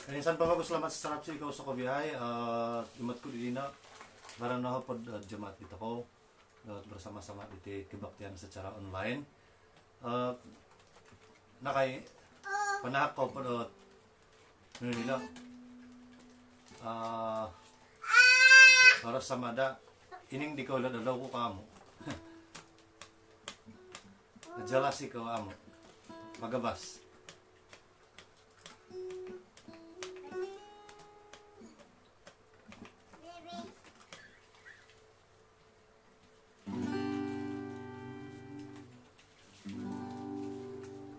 Kanisan pa selamat sa sarap ikaw sa kabihay. Imat ko din na barang nakapod jamaat dito ko. Bersama-sama di kebaktian secara online. Nakay panahak ko po nila. Para sa mada ining di ko ladalaw ko kamo. Jelas ikaw amo. Magabas.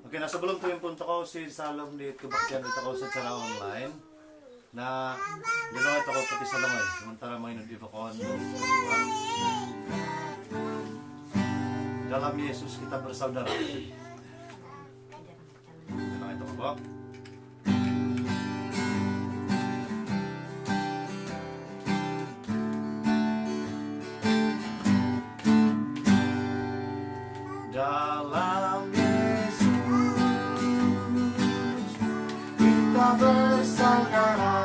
Okay, nasa sebelum tuh yung punto ko si Salom di kebaktian dito ko sa secara online na dalawa ito ko pati sa lamay sementara may nag-iva ko dalam Yesus kita bersaudara. Dalawa ito ko po. Dalam bersaudara,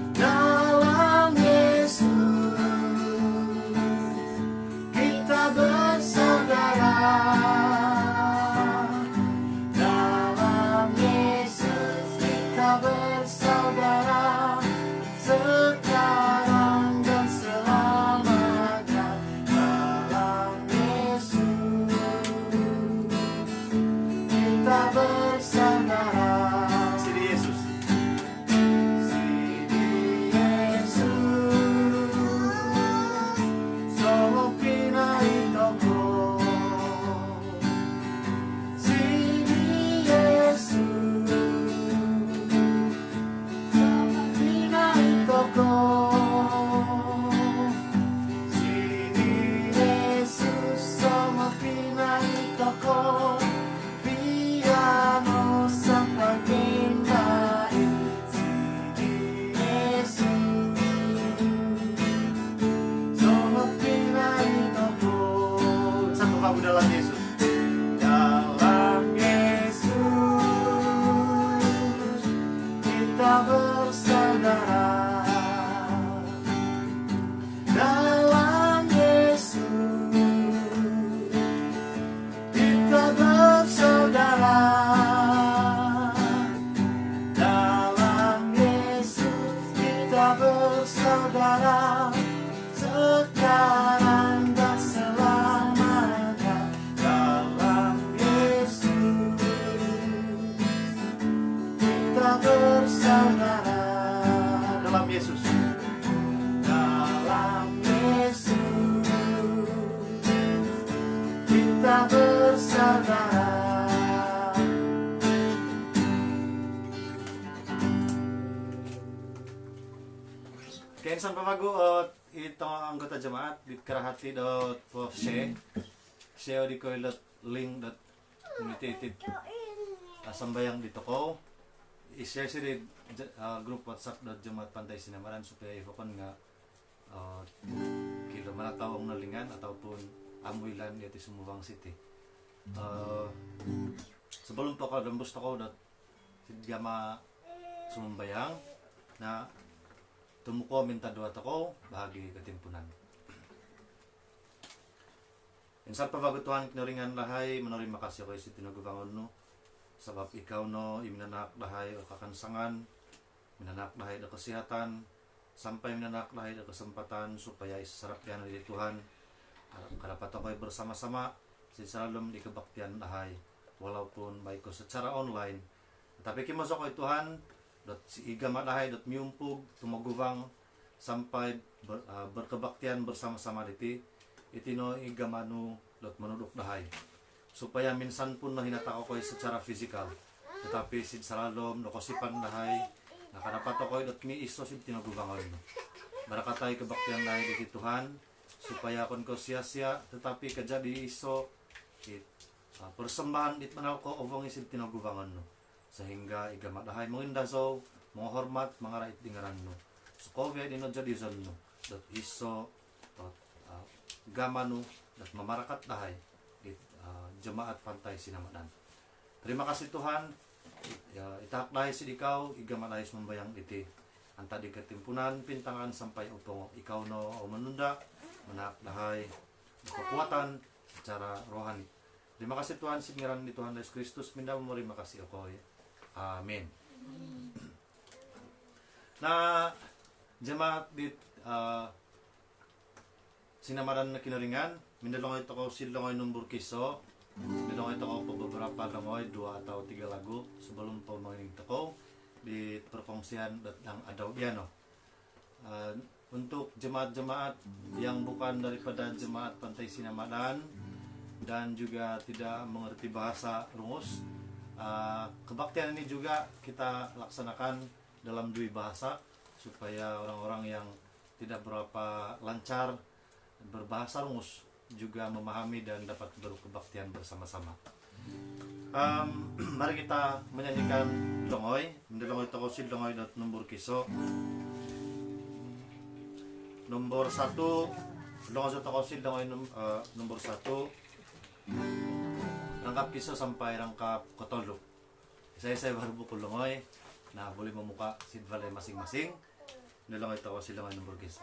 dalam Yesus kita bersaudara, dalam Yesus kita bersaudara sekarang dan selamanya, dalam Yesus kita bersaudara. Dalam Yesus, dalam Yesus kita bersaudara, dalam Yesus kita bersaudara, dalam Yesus kita bersaudara sekarang dan selamanya. Bersaudara dalam Yesus, dalam Yesus kita bersaudara. Kensan pamago ito anggota jemaat di karahati dot share di koilat link dot imitated sambayang dito ko i-share si group WhatsApp dot jemaat Pantai Sinamaran supaya ifokon nga kilo manatawang nalingan ataupun amuilan di Sumubang City. Sebelum to ka dambus to ko dot sidgama sumbayang na tumuko minta dua to ko bahagi katimpunan. Insan pavagutuhan kinaringan lahay manori makasih ko si tinagubangon no. Sebab ikaw no iminanak lahay o kakansangan, minanak lahay o kesehatan, sampai minanak lahay o kesempatan supaya isasarap yan dari Tuhan. Karapat ako'y bersama-sama si Salom di kebaktian lahay walaupun baik ko secara online. Tapi kimasok ko'y Tuhan si igama lahay miumpug tumagubang sampai berkebaktian bersama-sama diti itino igama no manuduk lahay. Supaya minsan pun na hinatako ko secara fisikal tetapi sin salalom nakosipan lahay nakadapat ako dot miiso sin tinagubangon barakatay kebaktian lahay di Tuhan supaya kon ko sia-sia tetapi kajadi iso persembahan dit manal ko ovong isin tinagubangon no sehingga igama lahay mo indaso mo hormat mga rait dingaran no so kovya dino jadi zon no dot iso gama no dot mamarakat lahay jemaat Pantai Sinamaran. Terima kasih Tuhan, Ya, itakday si ikaw, igamanayos mambayang iti. Anta di katimpunan, pintangan sampai upong ikaw no o manunda, manakdahay, kekuatan secara rohani. Terima kasih Tuhan, singiran di Tuhan Yesus Kristus, minda mo rin makasih ako. Amen. Na jemaat di sinamaran na kinaringan, mindalongay ito ko silongay numbur kiso, mindalongay ito ko po beberapa langoy, 2 atau 3 lagu sebelum po manginig ito ko di perkongsian ng adaw piano. Untuk jemaat-jemaat yang bukan daripada jemaat Pantai Sinamadan dan juga tidak mengerti bahasa rungus, kebaktian ini juga kita laksanakan dalam 2 bahasa supaya orang-orang yang tidak berapa lancar berbahasa rungus juga memahami dan dapat berkebaktian bersama-sama. Mari kita menyanyikan longoy. Mendolongoy toko si longoy dot nomor kiso. Nomor 1 longoy toko si longoy nomor 1. Rangkap kiso sampai rangkap kotolo. Saya baru buku longoy. Nah, boleh memuka sidvale masing-masing. Mendolongoy toko si longoy nomor kiso.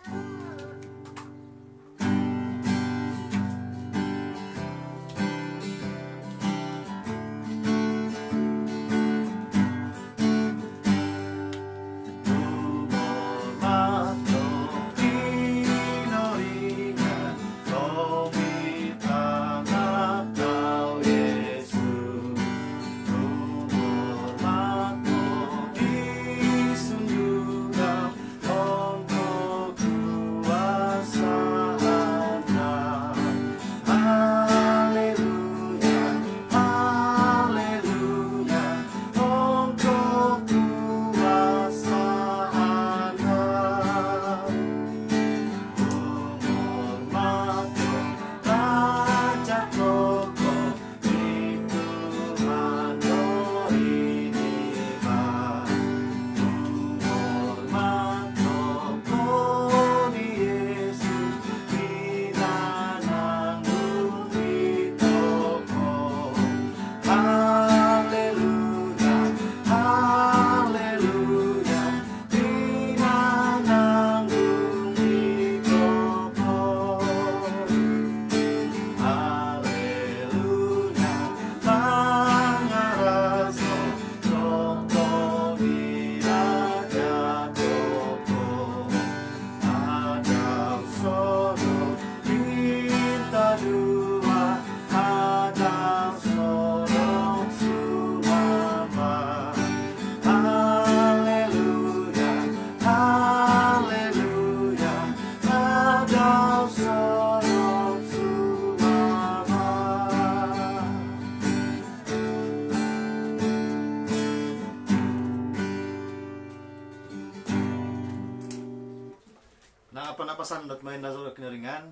Napasan dot may naso kinaringan.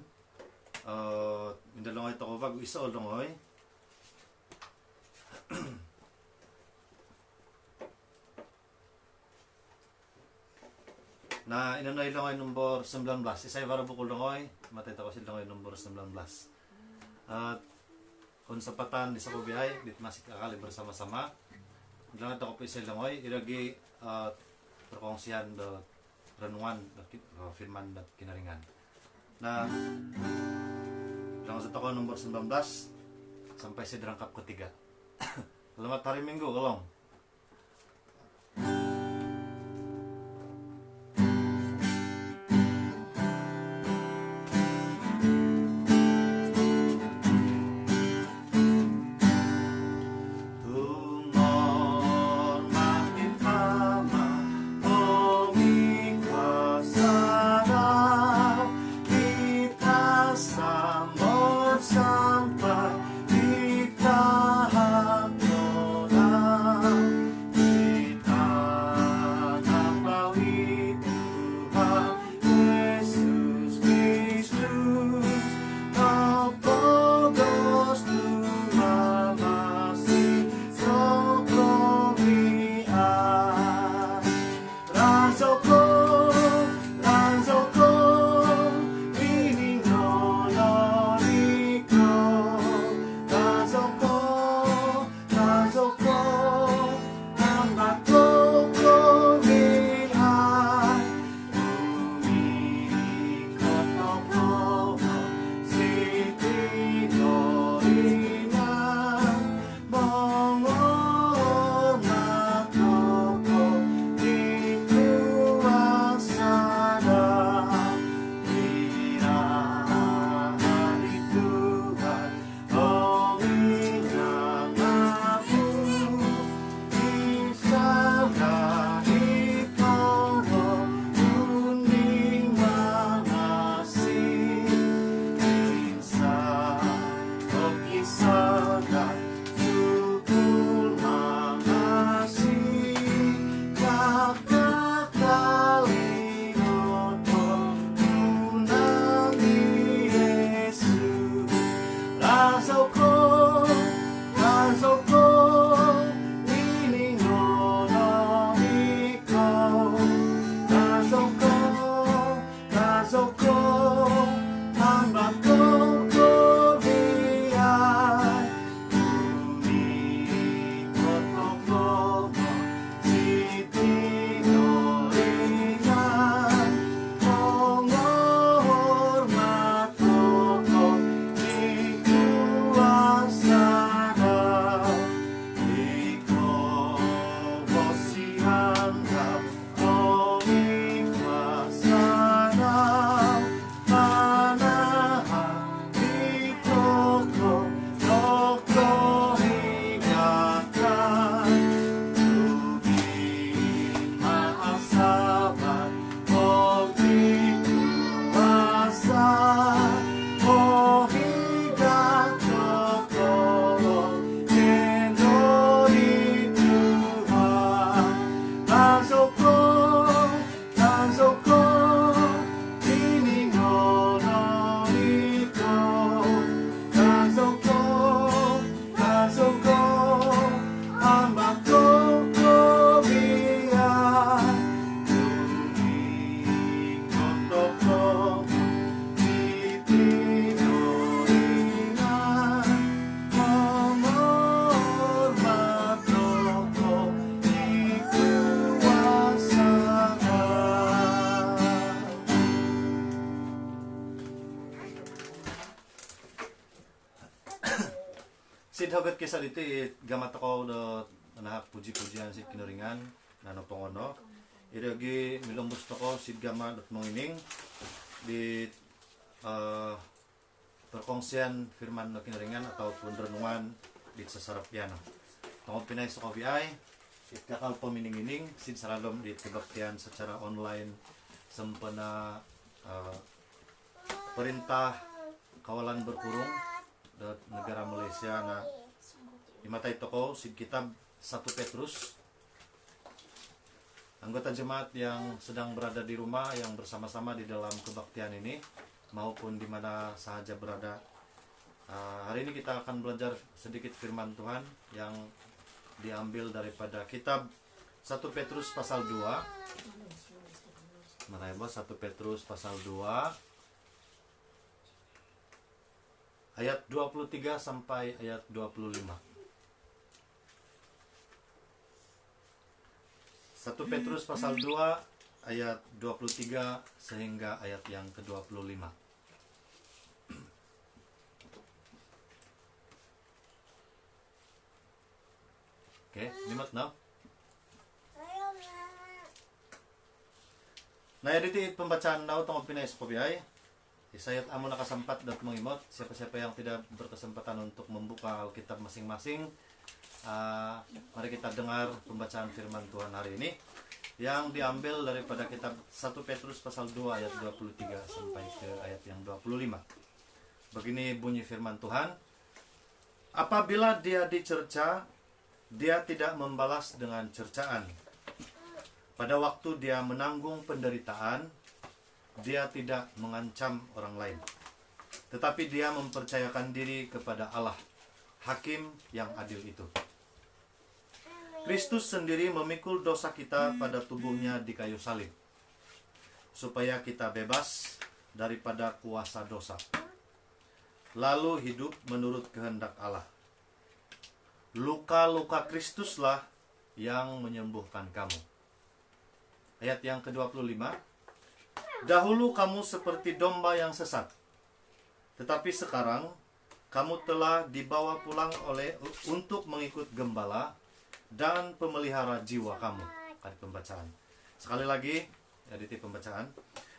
Indalongoy to ko bago isa olongoy. Na inanay longoy number 19. Isay para bukol longoy, matay ko si longoy number 19. At kung sapatan di sa kubihay, dit masik akali bersama-sama. Indalongoy to ko isay longoy, iragi perkongsian dot renungan firman dan kinaringan. Nah, langsung toko nomor 19 sampai sedrangkap ketiga. Selamat hari Minggu, kolong. Sampai di tahap sadar syukur makasih kakakali noto tunami Yesus rasoko ini nono iko rasoko hamba kau biar bumi koto siti noringan menghormat koko di kuasa iko bosianda omi kuasa Sid hoget kisah itu gamat ko do nahak puji-pujian sid kinuringan nano pongono iragi milumbus toko sid gamat dot mengining di perkongsian firman no kinuringan ataupun renungan di sesarap piano. Tongok pinay sa kopiay sid kakal pemining-ining sid salalom di kebaktian secara online sempena perintah kawalan berkurung dari negara Malaysia na imatay toko sid kitab 1 Petrus. Anggota jemaat yang sedang berada di rumah yang bersama-sama di dalam kebaktian ini maupun di mana sahaja berada, hari ini kita akan belajar sedikit firman Tuhan yang diambil daripada kitab 1 Petrus pasal 2. Mana ya, 1 Petrus pasal 2 ayat 23 sampai ayat 25. 1 Petrus pasal 2 ayat 23 sehingga ayat yang ke-25. Oke, limat na. Nah, edit pembacaan daw tong pinay sa kopiay. Isayat amo nakasampat dat mengimot. Siapa-siapa yang tidak berkesempatan untuk membuka Alkitab masing-masing, mari kita dengar pembacaan firman Tuhan hari ini yang diambil daripada kitab 1 Petrus pasal 2 ayat 23 sampai ke ayat yang 25. Begini bunyi firman Tuhan. Apabila dia dicerca, dia tidak membalas dengan cercaan. Pada waktu dia menanggung penderitaan, dia tidak mengancam orang lain, tetapi dia mempercayakan diri kepada Allah, Hakim yang adil itu. Kristus sendiri memikul dosa kita pada tubuhnya di kayu salib, supaya kita bebas daripada kuasa dosa, lalu hidup menurut kehendak Allah. Luka-luka Kristuslah yang menyembuhkan kamu. Ayat yang ke-25. Dahulu kamu seperti domba yang sesat, tetapi sekarang kamu telah dibawa pulang untuk mengikut gembala dan pemelihara jiwa kamu. Ada pembacaan. Sekali lagi, edit pembacaan.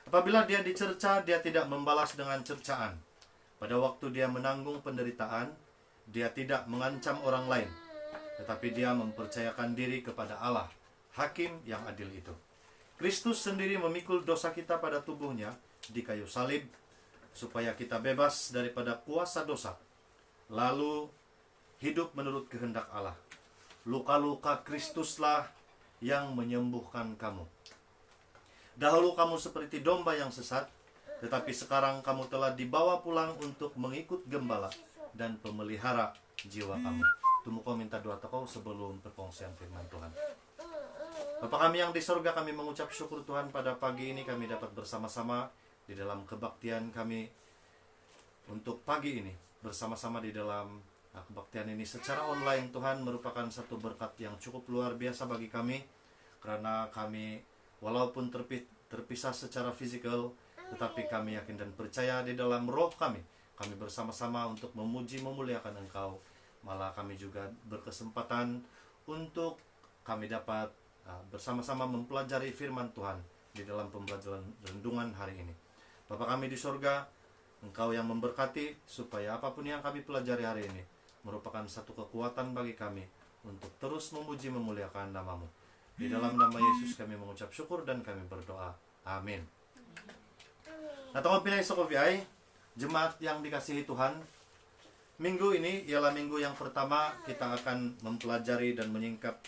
Apabila dia dicerca, dia tidak membalas dengan cercaan. Pada waktu dia menanggung penderitaan, dia tidak mengancam orang lain, tetapi dia mempercayakan diri kepada Allah, Hakim yang adil itu. Kristus sendiri memikul dosa kita pada tubuhnya di kayu salib, supaya kita bebas daripada kuasa dosa, lalu hidup menurut kehendak Allah. Luka-luka Kristuslah yang menyembuhkan kamu. Dahulu kamu seperti domba yang sesat, tetapi sekarang kamu telah dibawa pulang untuk mengikut gembala dan pemelihara jiwa kamu. Tumuko minta doa tokoh sebelum perkongsian firman Tuhan. Bapa kami yang di surga, kami mengucap syukur Tuhan pada pagi ini kami dapat bersama-sama di dalam kebaktian kami untuk pagi ini. Bersama-sama di dalam kebaktian ini secara online, Tuhan, merupakan satu berkat yang cukup luar biasa bagi kami. Karena kami walaupun terpisah secara fisikal, tetapi kami yakin dan percaya di dalam roh kami bersama-sama untuk memuji memuliakan Engkau. Malah kami juga berkesempatan untuk kami dapat bersama-sama mempelajari firman Tuhan di dalam pembelajaran renungan hari ini. Bapa kami di surga, Engkau yang memberkati supaya apapun yang kami pelajari hari ini merupakan satu kekuatan bagi kami untuk terus memuji memuliakan nama-Mu. Di dalam nama Yesus kami mengucap syukur dan kami berdoa. Amin. Nah, teman pilih Sokoviai, jemaat yang dikasihi Tuhan, minggu ini ialah minggu yang pertama kita akan mempelajari dan menyingkap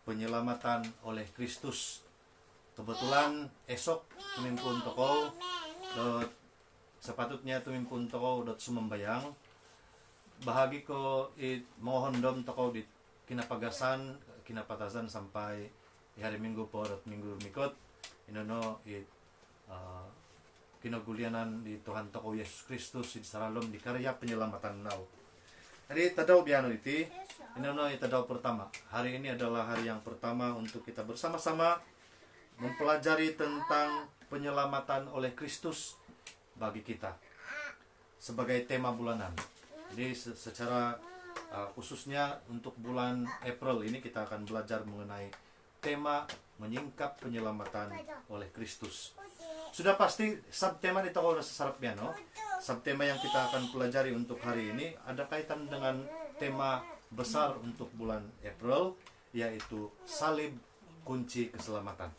penyelamatan oleh Kristus. Kebetulan esok tumimpun toko sepatutnya tumimpun toko sumembayang bahagi ko mohon dom toko di kinapatasan sampai hari Minggu po minggu mikot inono kinagulianan di Tuhan toko Yesus Kristus di saralom di karya penyelamatan nau. Jadi tadaw biano iti inono tadaw pertama. Hari ini adalah hari yang pertama untuk kita bersama-sama mempelajari tentang penyelamatan oleh Kristus bagi kita sebagai tema bulanan. Jadi secara khususnya untuk bulan April ini kita akan belajar mengenai tema menyingkap penyelamatan oleh Kristus. Sudah pasti subtema itu kalau sesarapnya, no? Subtema yang kita akan pelajari untuk hari ini ada kaitan dengan tema besar untuk bulan April, yaitu salib kunci keselamatan.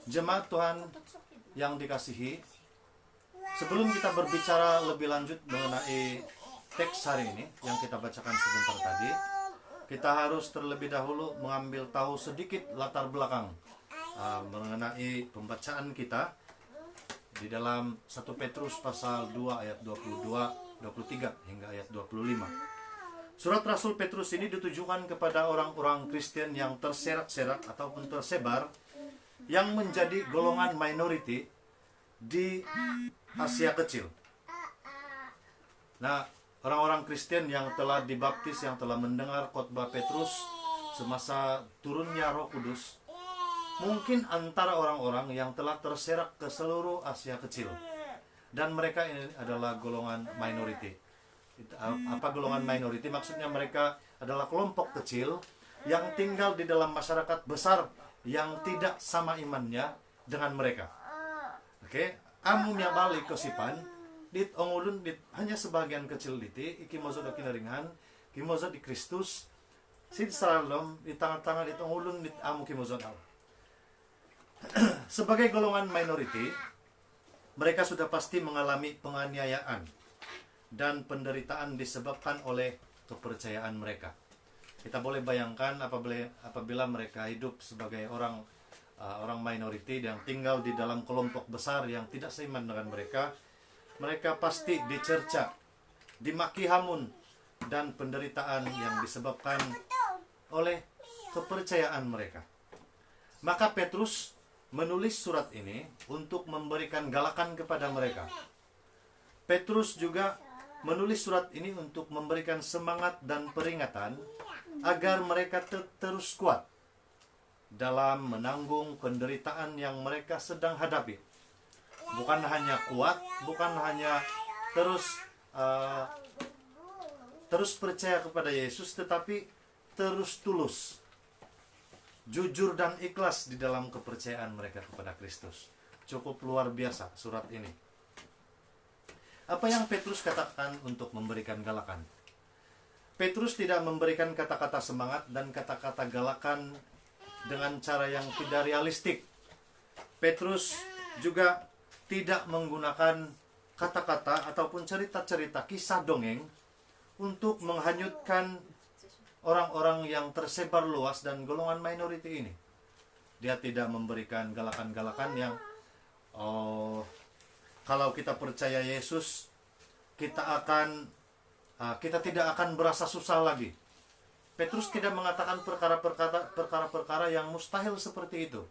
Jemaat Tuhan yang dikasihi, sebelum kita berbicara lebih lanjut mengenai teks hari ini yang kita bacakan sebentar tadi, kita harus terlebih dahulu mengambil tahu sedikit latar belakang mengenai pembacaan kita di dalam 1 Petrus pasal 2 ayat 22, 23 hingga ayat 25. Surat Rasul Petrus ini ditujukan kepada orang-orang Kristen yang terserak-serak ataupun tersebar yang menjadi golongan minority di Asia Kecil. Nah, orang-orang Kristen yang telah dibaptis, yang telah mendengar khotbah Petrus semasa turunnya Roh Kudus, mungkin antara orang-orang yang telah terserak ke seluruh Asia Kecil. Dan mereka ini adalah golongan minority. Apa golongan minority? Maksudnya mereka adalah kelompok kecil yang tinggal di dalam masyarakat besar yang tidak sama imannya dengan mereka. Oke, amumnya balik ke sipan dit ongulun dit hanya sebagian kecil diti iki mozo do kinaringan kimozo di Kristus sid salalom di tangan-tangan dit ongulun dit amu kimozo al. Sebagai golongan minority, mereka sudah pasti mengalami penganiayaan dan penderitaan disebabkan oleh kepercayaan mereka. Kita boleh bayangkan apabila mereka hidup sebagai orang minority yang tinggal di dalam kelompok besar yang tidak seiman dengan mereka, mereka pasti dicerca, dimaki hamun, dan penderitaan yang disebabkan oleh kepercayaan mereka. Maka Petrus menulis surat ini untuk memberikan galakan kepada mereka. Petrus juga menulis surat ini untuk memberikan semangat dan peringatan agar mereka terus kuat dalam menanggung penderitaan yang mereka sedang hadapi. Bukan hanya kuat, bukan hanya terus percaya kepada Yesus, tetapi terus tulus, jujur dan ikhlas di dalam kepercayaan mereka kepada Kristus. Cukup luar biasa surat ini. Apa yang Petrus katakan untuk memberikan galakan? Petrus tidak memberikan kata-kata semangat dan kata-kata galakan dengan cara yang tidak realistik. Petrus juga tidak menggunakan kata-kata ataupun cerita-cerita kisah dongeng untuk menghanyutkan orang-orang yang tersebar luas dan golongan minority ini. Dia tidak memberikan galakan-galakan yang kalau kita percaya Yesus, kita tidak akan berasa susah lagi. Petrus tidak mengatakan perkara-perkara yang mustahil seperti itu.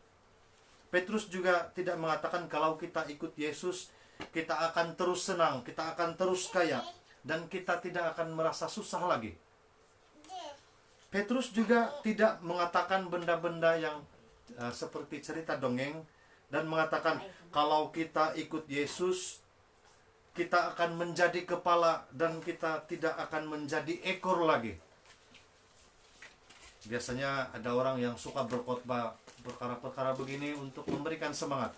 Petrus juga tidak mengatakan kalau kita ikut Yesus, kita akan terus senang, kita akan terus kaya, dan kita tidak akan merasa susah lagi. Petrus juga tidak mengatakan benda-benda yang seperti cerita dongeng, dan mengatakan kalau kita ikut Yesus, kita akan menjadi kepala dan kita tidak akan menjadi ekor lagi. Biasanya ada orang yang suka berkhotbah perkara-perkara begini untuk memberikan semangat,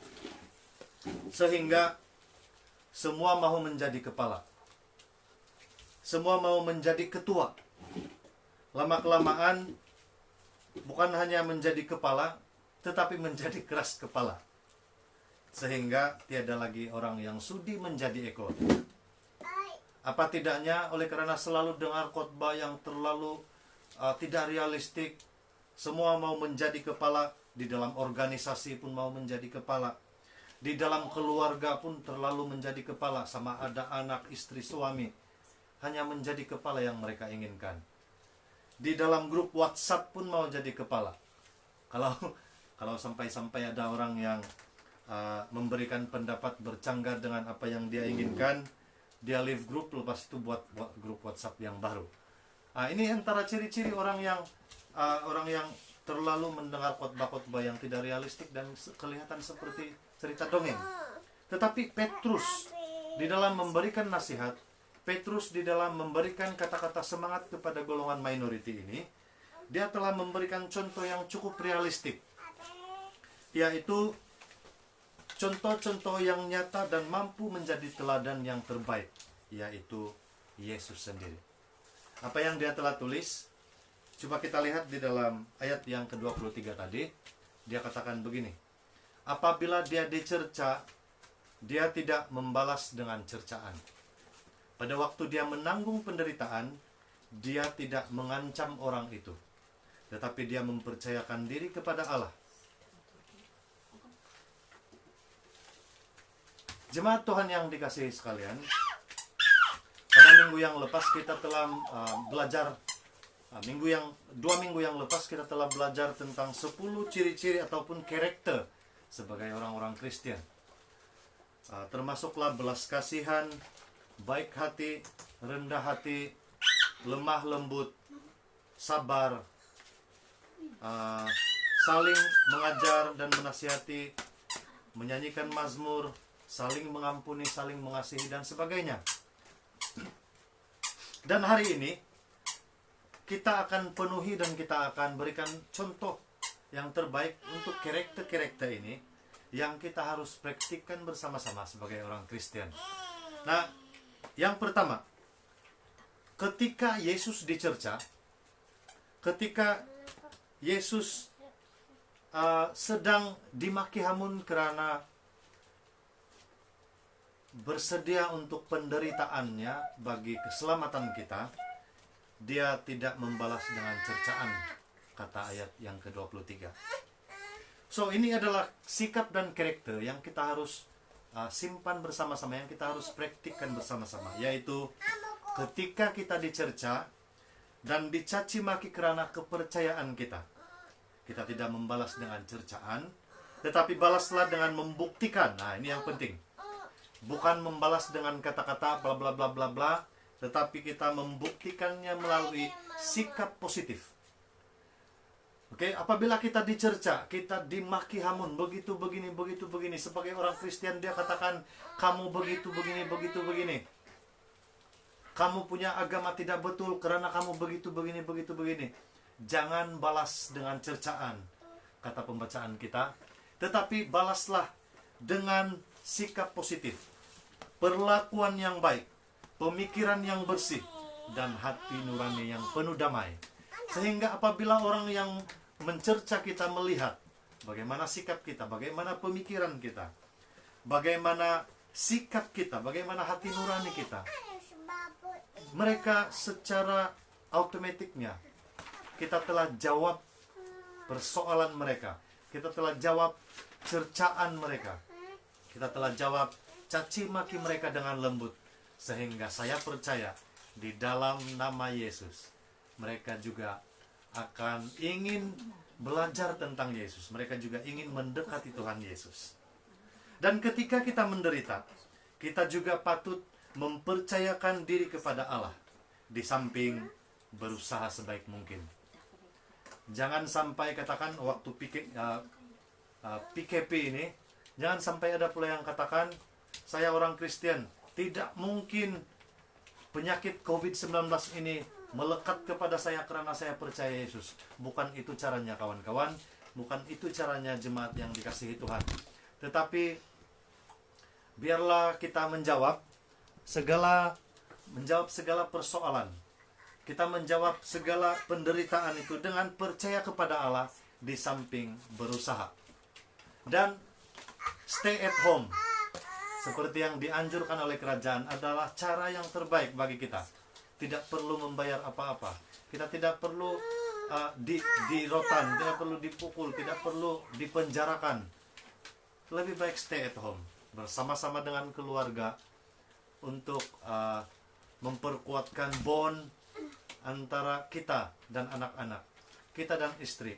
sehingga semua mau menjadi kepala, semua mau menjadi ketua. Lama-kelamaan bukan hanya menjadi kepala, tetapi menjadi keras kepala, sehingga tiada lagi orang yang sudi menjadi ekor. Apa tidaknya oleh karena selalu dengar khotbah yang terlalu tidak realistik, semua mau menjadi kepala, di dalam organisasi pun mau menjadi kepala, di dalam keluarga pun terlalu menjadi kepala, sama ada anak, istri, suami, hanya menjadi kepala yang mereka inginkan. Di dalam grup WhatsApp pun mau jadi kepala. Kalau sampai-sampai ada orang yang memberikan pendapat bercanggah dengan apa yang dia inginkan, dia leave grup, lepas itu buat grup WhatsApp yang baru. Ini antara ciri-ciri orang yang terlalu mendengar khotbah-khotbah yang tidak realistik dan kelihatan seperti cerita dongeng. Tetapi Petrus di dalam memberikan nasihat, Petrus di dalam memberikan kata-kata semangat kepada golongan minority ini, dia telah memberikan contoh yang cukup realistik, yaitu contoh-contoh yang nyata dan mampu menjadi teladan yang terbaik, yaitu Yesus sendiri. Apa yang dia telah tulis, coba kita lihat di dalam ayat yang ke-23 tadi. Dia katakan begini, apabila dia dicerca, dia tidak membalas dengan cercaan. Pada waktu dia menanggung penderitaan, dia tidak mengancam orang itu, tetapi dia mempercayakan diri kepada Allah. Jemaat Tuhan yang dikasihi sekalian, pada minggu yang lepas kita telah belajar, 2 minggu yang lepas kita telah belajar tentang 10 ciri-ciri ataupun karakter sebagai orang-orang Kristen. Termasuklah belas kasihan, baik hati, rendah hati, lemah lembut, sabar, saling mengajar dan menasihati, menyanyikan mazmur, saling mengampuni, saling mengasihi, dan sebagainya. Dan hari ini kita akan penuhi dan kita akan berikan contoh yang terbaik untuk karakter-karakter ini yang kita harus praktikkan bersama-sama sebagai orang Kristen. Nah, yang pertama, ketika Yesus dicerca, ketika Yesus sedang dimaki hamun karena bersedia untuk penderitaannya bagi keselamatan kita, dia tidak membalas dengan cercaan, kata ayat yang ke-23. So, ini adalah sikap dan karakter yang kita harus simpan bersama-sama, yang kita harus praktikkan bersama-sama, yaitu ketika kita dicerca dan dicaci maki karena kepercayaan kita, kita tidak membalas dengan cercaan, tetapi balaslah dengan membuktikan. Nah, ini yang penting. Bukan membalas dengan kata-kata bla bla bla bla bla, tetapi kita membuktikannya melalui sikap positif. Oke, apabila kita dicerca, kita dimaki hamun, begitu begini, sebagai orang Kristen dia katakan kamu begitu begini, begini. Kamu punya agama tidak betul karena kamu begitu begini. Jangan balas dengan cercaan, kata pembacaan kita, tetapi balaslah dengan sikap positif, perlakuan yang baik, pemikiran yang bersih, dan hati nurani yang penuh damai. Sehingga apabila orang yang mencerca kita melihat bagaimana sikap kita, bagaimana pemikiran kita, bagaimana sikap kita, bagaimana hati nurani kita. Mereka secara automatiknya kita telah jawab persoalan mereka. Kita telah jawab cercaan mereka. Kita telah jawab caci maki mereka dengan lembut. Sehingga saya percaya di dalam nama Yesus, mereka juga akan ingin belajar tentang Yesus. Mereka juga ingin mendekati Tuhan Yesus. Dan ketika kita menderita, kita juga patut mempercayakan diri kepada Allah, di samping berusaha sebaik mungkin. Jangan sampai katakan waktu PKP ini, jangan sampai ada pula yang katakan, saya orang Kristen, tidak mungkin penyakit COVID-19 ini melekat kepada saya karena saya percaya Yesus. Bukan itu caranya kawan-kawan, bukan itu caranya jemaat yang dikasihi Tuhan. Tetapi biarlah kita menjawab segala persoalan. Kita menjawab segala penderitaan itu dengan percaya kepada Allah, di samping berusaha. Dan stay at home, seperti yang dianjurkan oleh kerajaan, adalah cara yang terbaik bagi kita. Tidak perlu membayar apa-apa. Kita tidak perlu dirotan, tidak perlu dipukul, tidak perlu dipenjarakan. Lebih baik stay at home, bersama-sama dengan keluarga, untuk memperkuatkan bond antara kita dan anak-anak, kita dan istri.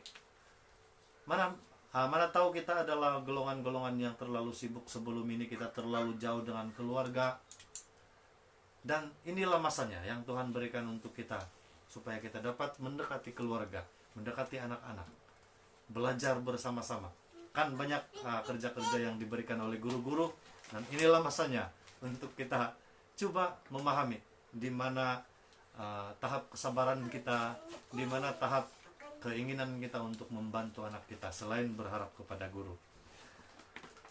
Mana tahu kita adalah golongan-golongan yang terlalu sibuk sebelum ini, kita terlalu jauh dengan keluarga. Dan inilah masanya yang Tuhan berikan untuk kita, supaya kita dapat mendekati keluarga, mendekati anak-anak, belajar bersama-sama. Kan banyak kerja-kerja yang diberikan oleh guru-guru, dan inilah masanya untuk kita coba memahami di mana tahap kesabaran kita, di mana tahap keinginan kita untuk membantu anak kita selain berharap kepada guru.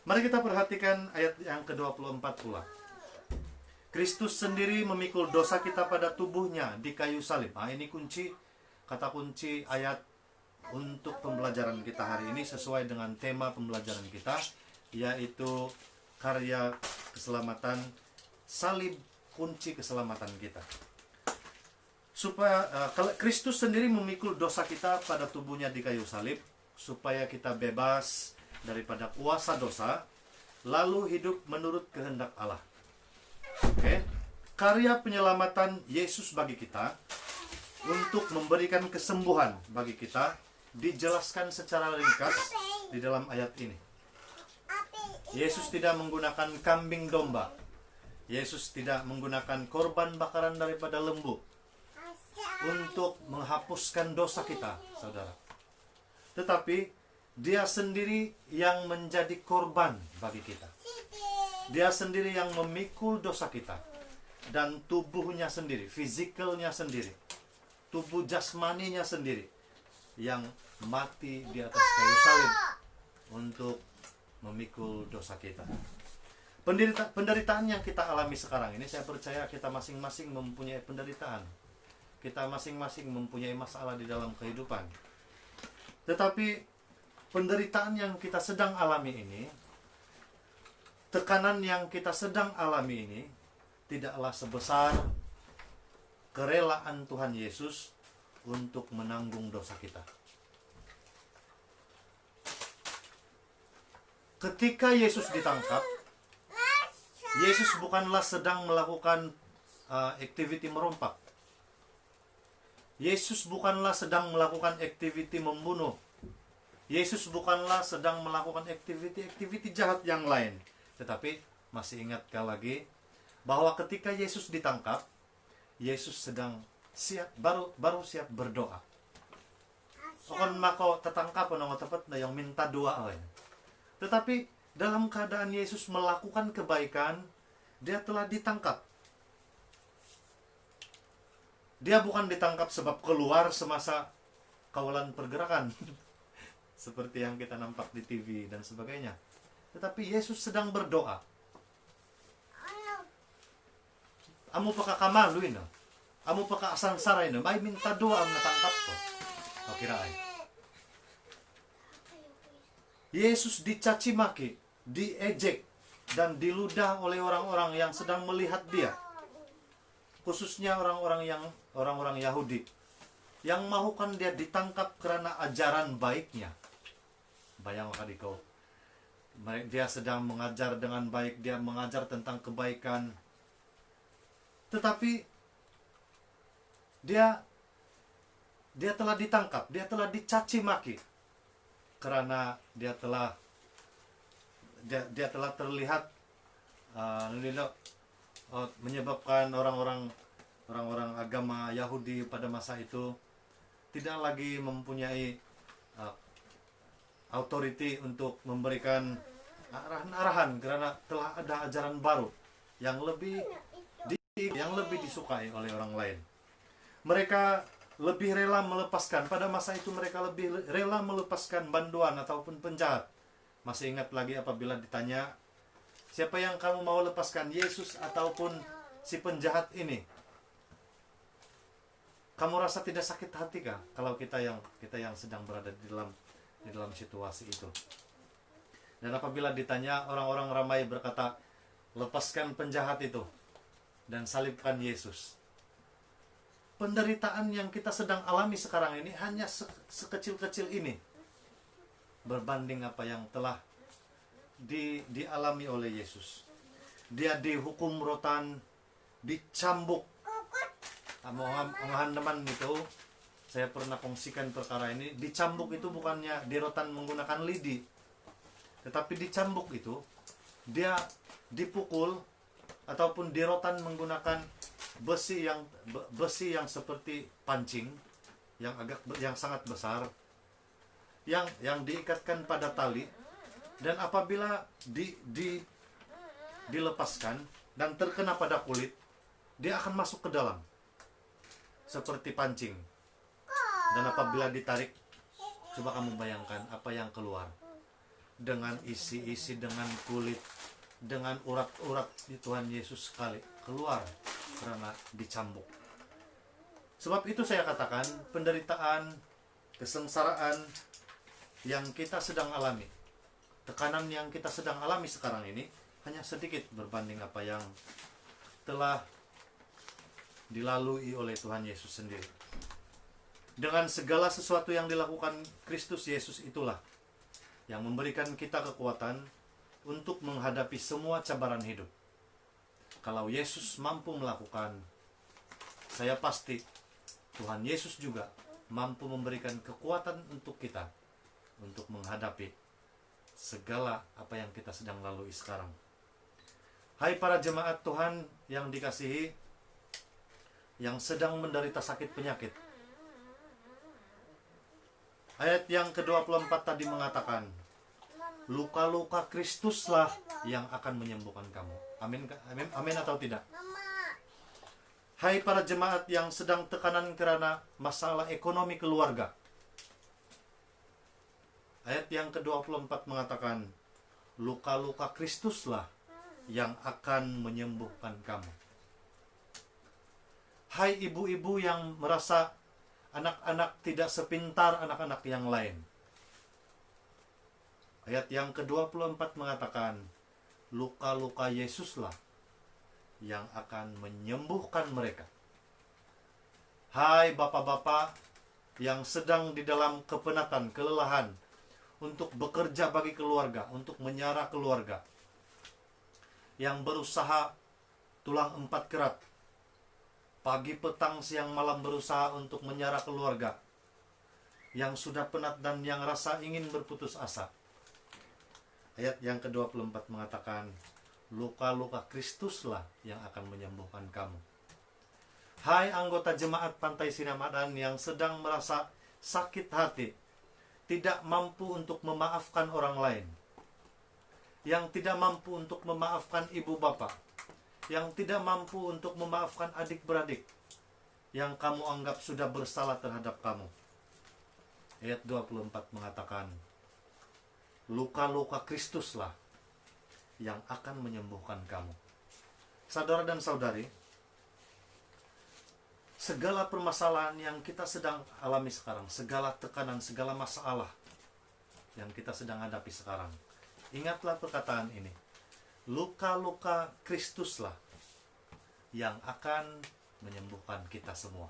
Mari kita perhatikan ayat yang ke-24 pula. Kristus sendiri memikul dosa kita pada tubuhnya di kayu salib. Ini kata kunci ayat untuk pembelajaran kita hari ini, sesuai dengan tema pembelajaran kita, yaitu karya keselamatan, salib kunci keselamatan kita. Supaya Kristus sendiri memikul dosa kita pada tubuhnya di kayu salib, supaya kita bebas daripada kuasa dosa, lalu hidup menurut kehendak Allah. Oke. Karya penyelamatan Yesus bagi kita untuk memberikan kesembuhan bagi kita dijelaskan secara ringkas di dalam ayat ini. Yesus tidak menggunakan kambing domba. Yesus tidak menggunakan korban bakaran daripada lembu untuk menghapuskan dosa kita, saudara. Tetapi Dia sendiri yang menjadi korban bagi kita. Dia sendiri yang memikul dosa kita. Dan tubuhnya sendiri, fisikalnya sendiri, tubuh jasmaninya sendiri, yang mati di atas kayu salib untuk memikul dosa kita. Penderitaan yang kita alami sekarang ini, saya percaya kita masing-masing mempunyai penderitaan. Kita masing-masing mempunyai masalah di dalam kehidupan. Tetapi penderitaan yang kita sedang alami ini, tekanan yang kita sedang alami ini, tidaklah sebesar kerelaan Tuhan Yesus untuk menanggung dosa kita. Ketika Yesus ditangkap, Yesus bukanlah sedang melakukan aktiviti merompak. Yesus bukanlah sedang melakukan aktiviti membunuh. Yesus bukanlah sedang melakukan aktiviti jahat yang lain. Tetapi masih ingatkah lagi bahwa ketika Yesus ditangkap, Yesus sedang baru siap berdoa. Okon mako tertangkap nang tepat na yang minta doa. Tetapi dalam keadaan Yesus melakukan kebaikan, Dia telah ditangkap. Dia bukan ditangkap sebab keluar semasa kawalan pergerakan seperti yang kita nampak di TV dan sebagainya. Tetapi Yesus sedang berdoa. Amo pakakamaluin, amo pakaasansarain, may minta doa ang natangkap ko. O kiraay. Yesus dicaci maki, diejek, dan diludah oleh orang-orang yang sedang melihat dia, khususnya orang-orang Yahudi yang mahukan dia ditangkap karena ajaran baiknya. Bayangkan kau, dia sedang mengajar dengan baik, dia mengajar tentang kebaikan, tetapi dia telah ditangkap, dia telah dicaci maki karena dia telah terlihat menyebabkan orang-orang agama Yahudi pada masa itu tidak lagi mempunyai authority untuk memberikan arahan karena telah ada ajaran baru yang lebih disukai oleh orang lain. Mereka lebih rela melepaskan, pada masa itu mereka lebih rela melepaskan banduan ataupun penjahat. Masih ingat lagi apabila ditanya, siapa yang kamu mau lepaskan, Yesus ataupun si penjahat ini? Kamu rasa tidak sakit hati kah kalau kita yang sedang berada di dalam situasi itu? Dan apabila ditanya, orang-orang ramai berkata, lepaskan penjahat itu dan salibkan Yesus. Penderitaan yang kita sedang alami sekarang ini hanya sekecil-kecil ini berbanding apa yang telah dialami oleh Yesus. Dia dihukum rotan, dicambuk. Mohon teman itu, saya pernah kongsikan perkara ini. Dicambuk itu bukannya dirotan menggunakan lidi, tetapi dicambuk itu dia dipukul ataupun dirotan menggunakan besi yang seperti pancing, yang sangat besar, yang diikatkan pada tali, dan apabila dilepaskan dan terkena pada kulit, dia akan masuk ke dalam seperti pancing. Dan apabila ditarik, coba kamu bayangkan apa yang keluar, dengan isi-isi, dengan kulit, dengan urat-urat di Tuhan Yesus sekali keluar karena dicambuk. Sebab itu saya katakan, penderitaan, kesengsaraan yang kita sedang alami, tekanan yang kita sedang alami sekarang ini hanya sedikit berbanding apa yang telah dilalui oleh Tuhan Yesus sendiri. Dengan segala sesuatu yang dilakukan Kristus Yesus, itulah yang memberikan kita kekuatan untuk menghadapi semua cabaran hidup. Kalau Yesus mampu melakukan, saya pasti Tuhan Yesus juga mampu memberikan kekuatan untuk kita untuk menghadapi segala apa yang kita sedang lalui sekarang. Hai para jemaat Tuhan yang dikasihi, yang sedang menderita sakit penyakit. Ayat yang ke-24 tadi mengatakan, luka-luka Kristuslah yang akan menyembuhkan kamu. Amin, amin, amin atau tidak? Hai para jemaat yang sedang tekanan karena masalah ekonomi keluarga. Ayat yang ke-24 mengatakan, luka-luka Kristuslah yang akan menyembuhkan kamu. Hai ibu-ibu yang merasa anak-anak tidak sepintar anak-anak yang lain. Ayat yang ke-24 mengatakan, luka-luka Yesuslah yang akan menyembuhkan mereka. Hai bapak-bapak yang sedang di dalam kepenatan, kelelahan untuk bekerja bagi keluarga, untuk menyara keluarga, yang berusaha tulang 4 kerat, pagi, petang, siang, malam berusaha untuk menyara keluarga, yang sudah penat dan yang rasa ingin berputus asa. Ayat yang ke-24 mengatakan, luka-luka Kristuslah yang akan menyembuhkan kamu. Hai anggota jemaat Pantai Sinamadan yang sedang merasa sakit hati, tidak mampu untuk memaafkan orang lain, yang tidak mampu untuk memaafkan ibu bapak, yang tidak mampu untuk memaafkan adik-beradik, yang kamu anggap sudah bersalah terhadap kamu. Ayat 24 mengatakan, luka-luka Kristuslah yang akan menyembuhkan kamu. Saudara dan saudari, segala permasalahan yang kita sedang alami sekarang, segala tekanan, segala masalah yang kita sedang hadapi sekarang, ingatlah perkataan ini. luka-luka Kristuslah yang akan menyembuhkan kita semua.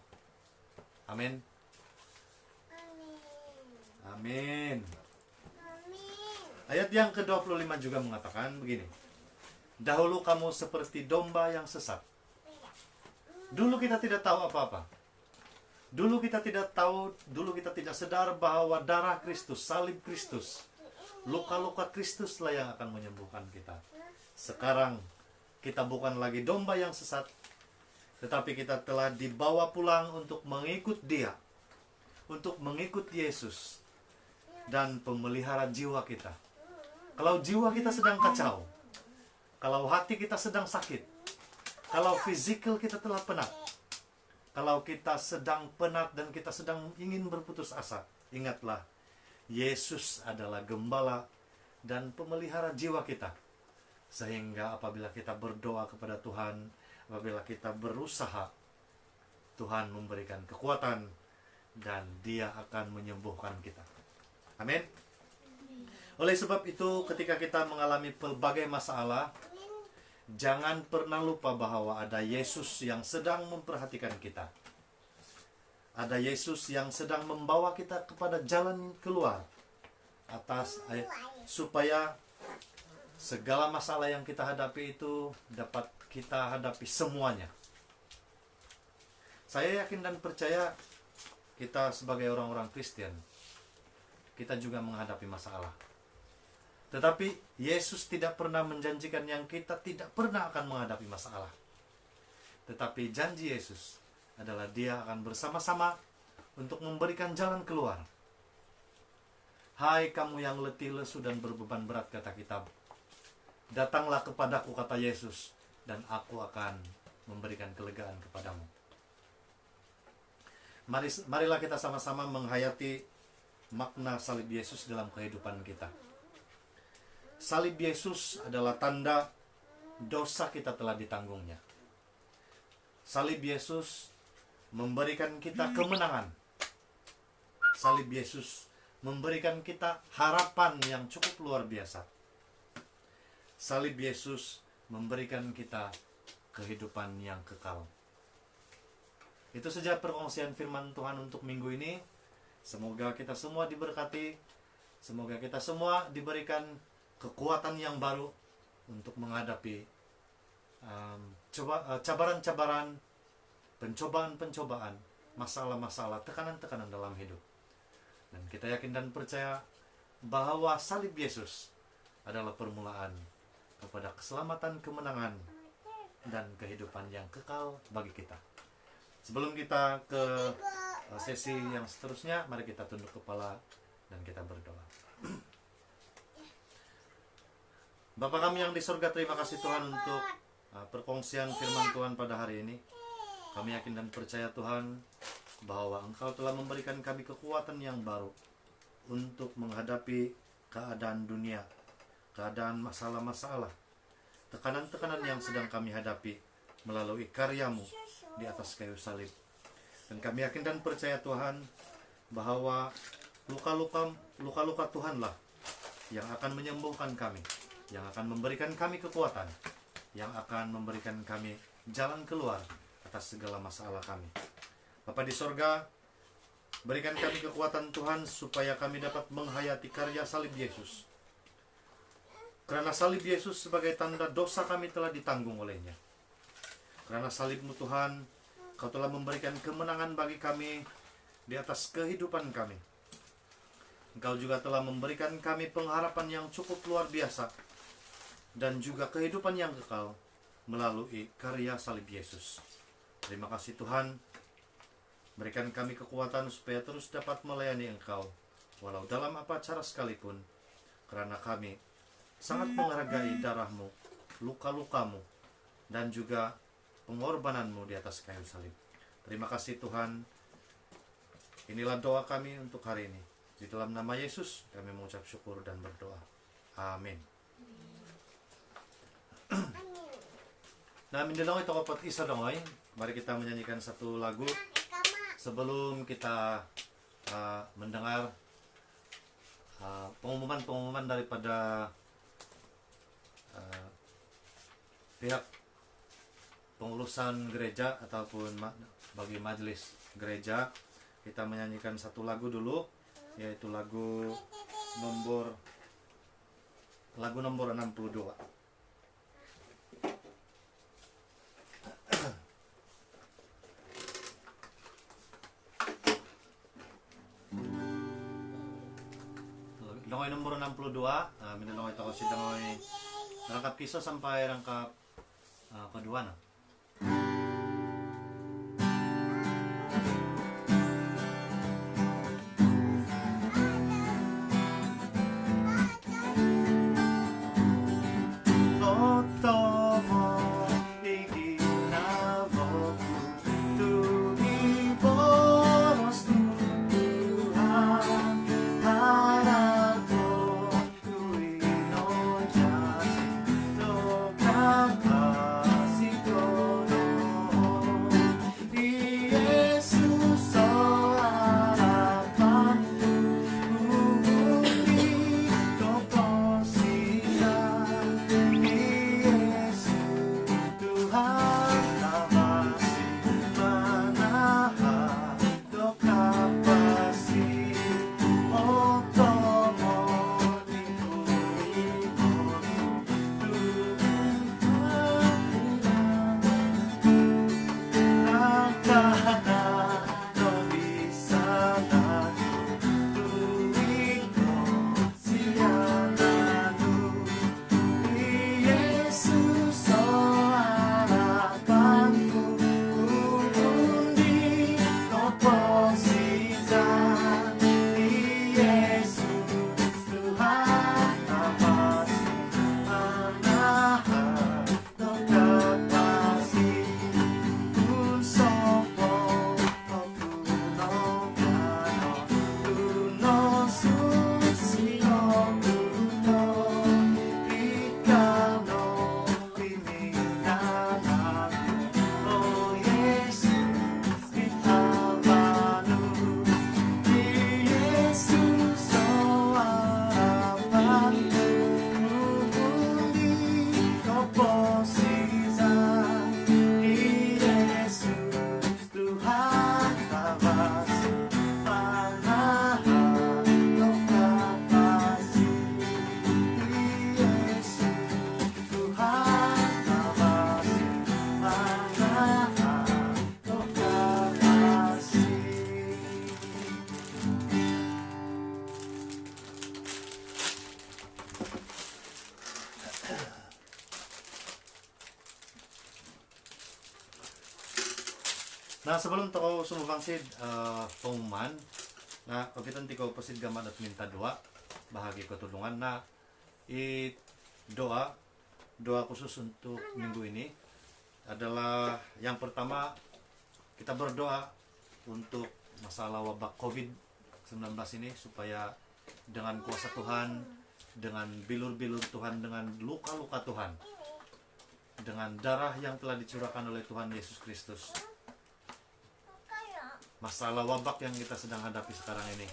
Amin. Amin. Ayat yang ke-25 juga mengatakan begini. Dahulu kamu seperti domba yang sesat. Dulu kita tidak tahu apa-apa. Dulu kita tidak sadar bahwa darah Kristus, salib Kristus, luka-luka Kristuslah yang akan menyembuhkan kita. Sekarang kita bukan lagi domba yang sesat, tetapi kita telah dibawa pulang untuk mengikut Dia, untuk mengikut Yesus dan pemelihara jiwa kita. Kalau jiwa kita sedang kacau, kalau hati kita sedang sakit, kalau fisikal kita telah penat, kalau kita sedang penat dan kita sedang ingin berputus asa, ingatlah, Yesus adalah gembala dan pemelihara jiwa kita. Sehingga apabila kita berdoa kepada Tuhan, apabila kita berusaha, Tuhan memberikan kekuatan dan Dia akan menyembuhkan kita. Amin. Oleh sebab itu, ketika kita mengalami pelbagai masalah, jangan pernah lupa bahwa ada Yesus yang sedang memperhatikan kita. Ada Yesus yang sedang membawa kita kepada jalan keluar supaya segala masalah yang kita hadapi itu dapat kita hadapi semuanya. Saya yakin dan percaya kita sebagai orang-orang Kristen, kita juga menghadapi masalah. Tetapi Yesus tidak pernah menjanjikan yang kita tidak pernah akan menghadapi masalah. Tetapi janji Yesus adalah Dia akan bersama-sama untuk memberikan jalan keluar. Hai kamu yang letih, lesu, dan berbeban berat, kata kitab, datanglah kepadaku, kata Yesus, dan aku akan memberikan kelegaan kepadamu. Marilah kita sama-sama menghayati makna salib Yesus dalam kehidupan kita. Salib Yesus adalah tanda dosa kita telah ditanggungnya. Salib Yesus memberikan kita kemenangan. Salib Yesus memberikan kita harapan yang cukup luar biasa. Salib Yesus memberikan kita kehidupan yang kekal. Itu saja perkongsian firman Tuhan untuk minggu ini. Semoga kita semua diberkati. Semoga kita semua diberikan kekuatan yang baru untuk menghadapi cabaran-cabaran, pencobaan-pencobaan, masalah-masalah, tekanan-tekanan dalam hidup. Dan kita yakin dan percaya bahwa salib Yesus adalah permulaan kepada keselamatan, kemenangan, dan kehidupan yang kekal bagi kita. Sebelum kita ke sesi yang seterusnya, mari kita tunduk kepala dan kita berdoa. Bapa kami yang di surga, terima kasih Tuhan untuk perkongsian firman Tuhan pada hari ini. Kami yakin dan percaya Tuhan bahwa Engkau telah memberikan kami kekuatan yang baru untuk menghadapi keadaan dunia, keadaan masalah-masalah, tekanan-tekanan yang sedang kami hadapi melalui karya-Mu di atas kayu salib. Dan kami yakin dan percaya Tuhan bahwa luka-luka Tuhanlah yang akan menyembuhkan kami, yang akan memberikan kami kekuatan, yang akan memberikan kami jalan keluar atas segala masalah kami. Bapa di sorga, berikan kami kekuatan Tuhan supaya kami dapat menghayati karya salib Yesus. Karena salib Yesus sebagai tanda dosa kami telah ditanggung olehnya. Karena salib-Mu Tuhan, Kau telah memberikan kemenangan bagi kami di atas kehidupan kami. Engkau juga telah memberikan kami pengharapan yang cukup luar biasa dan juga kehidupan yang kekal melalui karya salib Yesus. Terima kasih Tuhan. Berikan kami kekuatan supaya terus dapat melayani Engkau walau dalam apa cara sekalipun, karena kami sangat menghargai darah-Mu, luka-luka-Mu, dan juga pengorbanan-Mu di atas kayu salib. Terima kasih Tuhan. Inilah doa kami untuk hari ini. Di dalam nama Yesus kami mengucap syukur dan berdoa. Amin. Nah, mindanao ito kapag isa dongoy. Mari kita menyanyikan satu lagu sebelum kita mendengar pengumuman-pengumuman daripada pihak pengurusan gereja ataupun bagi majelis gereja, kita menyanyikan satu lagu dulu, yaitu lagu nomor 62. Longoy nomor 62, minalongoy tako si Dangoy rangkap piso sampai rangkap kedua na. Nah, sebelum toko sumubangsid pengumuman, nah kapitan tiko pasid gaman at minta doa bahagi ketulungan na doa khusus untuk minggu ini adalah yang pertama, kita berdoa untuk masalah wabak COVID-19 ini supaya dengan kuasa Tuhan, dengan bilur-bilur Tuhan, dengan luka-luka Tuhan, dengan darah yang telah dicurahkan oleh Tuhan Yesus Kristus, masalah wabak yang kita sedang hadapi sekarang ini,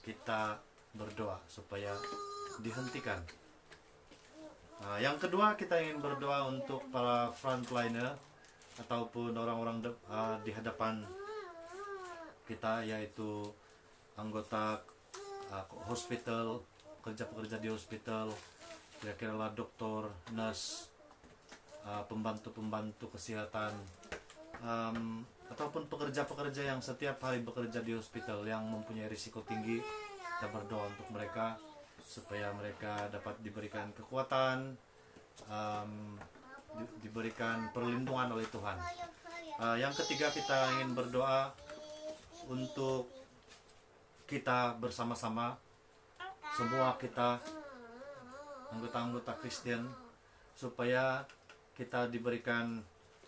kita berdoa supaya dihentikan. Nah, yang kedua, kita ingin berdoa untuk para frontliner ataupun orang-orang di hadapan kita, yaitu anggota hospital, pekerja-pekerja di hospital, kira-kira lah dokter, nurse, pembantu-pembantu kesehatan, ataupun pekerja-pekerja yang setiap hari bekerja di hospital yang mempunyai risiko tinggi. Kita berdoa untuk mereka supaya mereka dapat diberikan kekuatan, diberikan perlindungan oleh Tuhan. Yang ketiga, kita ingin berdoa untuk kita bersama-sama, semua kita anggota-anggota Kristen, supaya kita diberikan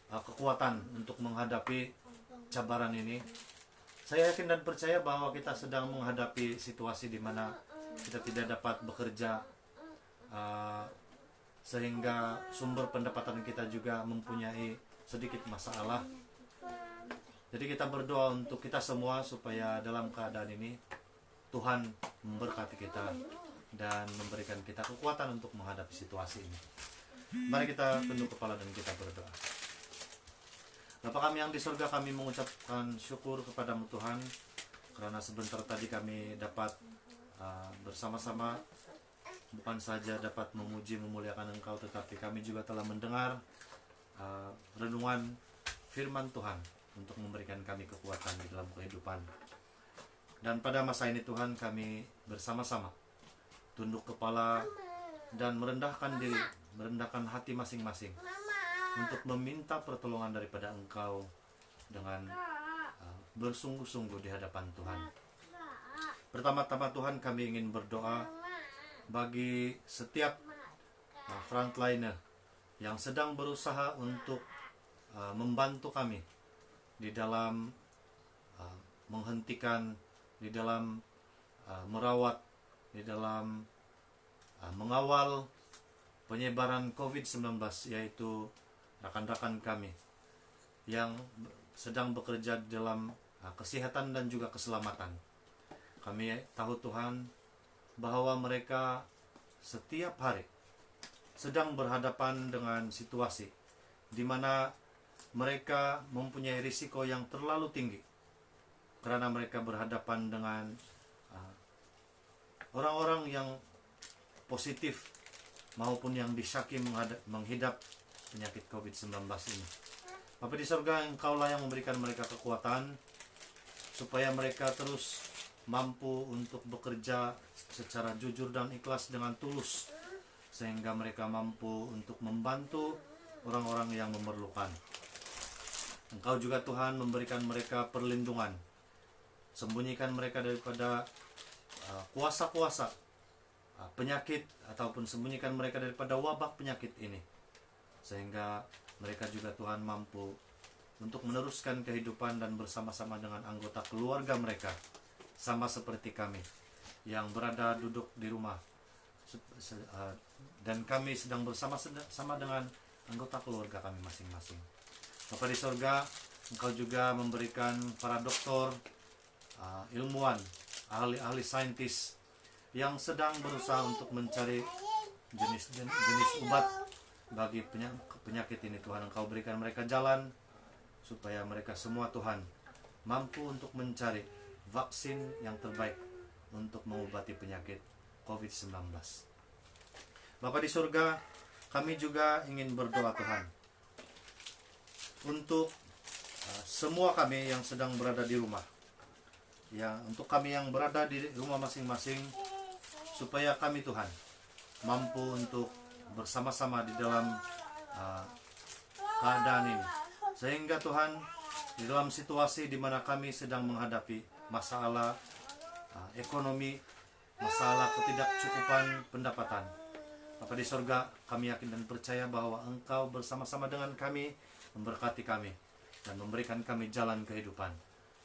kekuatan untuk menghadapi cabaran ini. Saya yakin dan percaya bahwa kita sedang menghadapi situasi di mana kita tidak dapat bekerja, sehingga sumber pendapatan kita juga mempunyai sedikit masalah. Jadi kita berdoa untuk kita semua supaya dalam keadaan ini Tuhan memberkati kita dan memberikan kita kekuatan untuk menghadapi situasi ini. Mari kita tunduk kepala dan kita berdoa. Bapa kami yang di surga, kami mengucapkan syukur kepadamu Tuhan, karena sebentar tadi kami dapat bersama-sama bukan saja dapat memuji memuliakan Engkau, tetapi kami juga telah mendengar renungan firman Tuhan untuk memberikan kami kekuatan di dalam kehidupan. Dan pada masa ini Tuhan, kami bersama-sama tunduk kepala dan merendahkan diri, merendahkan hati masing-masing untuk meminta pertolongan daripada Engkau dengan bersungguh-sungguh di hadapan Tuhan. Pertama-tama Tuhan, kami ingin berdoa bagi setiap frontliner yang sedang berusaha untuk membantu kami di dalam menghentikan, di dalam merawat, di dalam mengawal penyebaran COVID-19, yaitu rekan-rekan kami yang sedang bekerja dalam kesehatan dan juga keselamatan. Kami tahu Tuhan bahwa mereka setiap hari sedang berhadapan dengan situasi di mana mereka mempunyai risiko yang terlalu tinggi, karena mereka berhadapan dengan orang-orang yang positif maupun yang disyaki menghidap penyakit COVID-19 ini. Bapa di surga, Engkaulah yang memberikan mereka kekuatan supaya mereka terus mampu untuk bekerja secara jujur dan ikhlas dengan tulus, sehingga mereka mampu untuk membantu orang-orang yang memerlukan. Engkau juga Tuhan memberikan mereka perlindungan, sembunyikan mereka daripada kuasa-kuasa penyakit, ataupun sembunyikan mereka daripada wabah penyakit ini, sehingga mereka juga Tuhan mampu untuk meneruskan kehidupan dan bersama-sama dengan anggota keluarga mereka, sama seperti kami yang berada duduk di rumah, dan kami sedang bersama-sama dengan anggota keluarga kami masing-masing. Bapa di sorga, Engkau juga memberikan para dokter, ilmuwan, ahli-ahli saintis yang sedang berusaha untuk mencari jenis obat bagi penyakit ini. Tuhan, Engkau berikan mereka jalan supaya mereka semua Tuhan mampu untuk mencari vaksin yang terbaik untuk mengobati penyakit COVID-19. Bapa di surga, kami juga ingin berdoa Tuhan untuk semua kami yang sedang berada di rumah, ya, untuk kami yang berada di rumah masing-masing, supaya kami Tuhan mampu untuk bersama-sama di dalam keadaan ini, sehingga Tuhan di dalam situasi di mana kami sedang menghadapi masalah ekonomi, masalah ketidakcukupan pendapatan, Bapa di sorga, kami yakin dan percaya bahwa Engkau bersama-sama dengan kami, memberkati kami dan memberikan kami jalan kehidupan,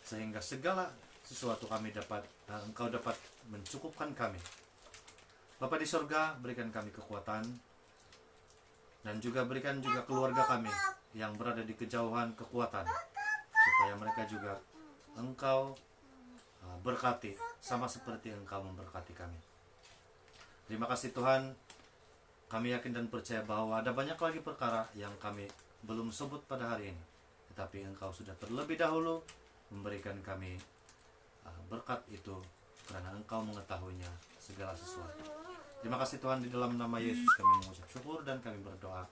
sehingga segala sesuatu kami dapat, Engkau dapat mencukupkan kami. Bapa di sorga, berikan kami kekuatan, dan juga berikan juga keluarga kami yang berada di kejauhan kekuatan, supaya mereka juga Engkau berkati sama seperti Engkau memberkati kami. Terima kasih Tuhan. Kami yakin dan percaya bahwa ada banyak lagi perkara yang kami belum sebut pada hari ini, tetapi Engkau sudah terlebih dahulu memberikan kami berkat itu, karena Engkau mengetahuinya segala sesuatu. Terima kasih Tuhan, di dalam nama Yesus kami mengucap syukur dan kami berdoa.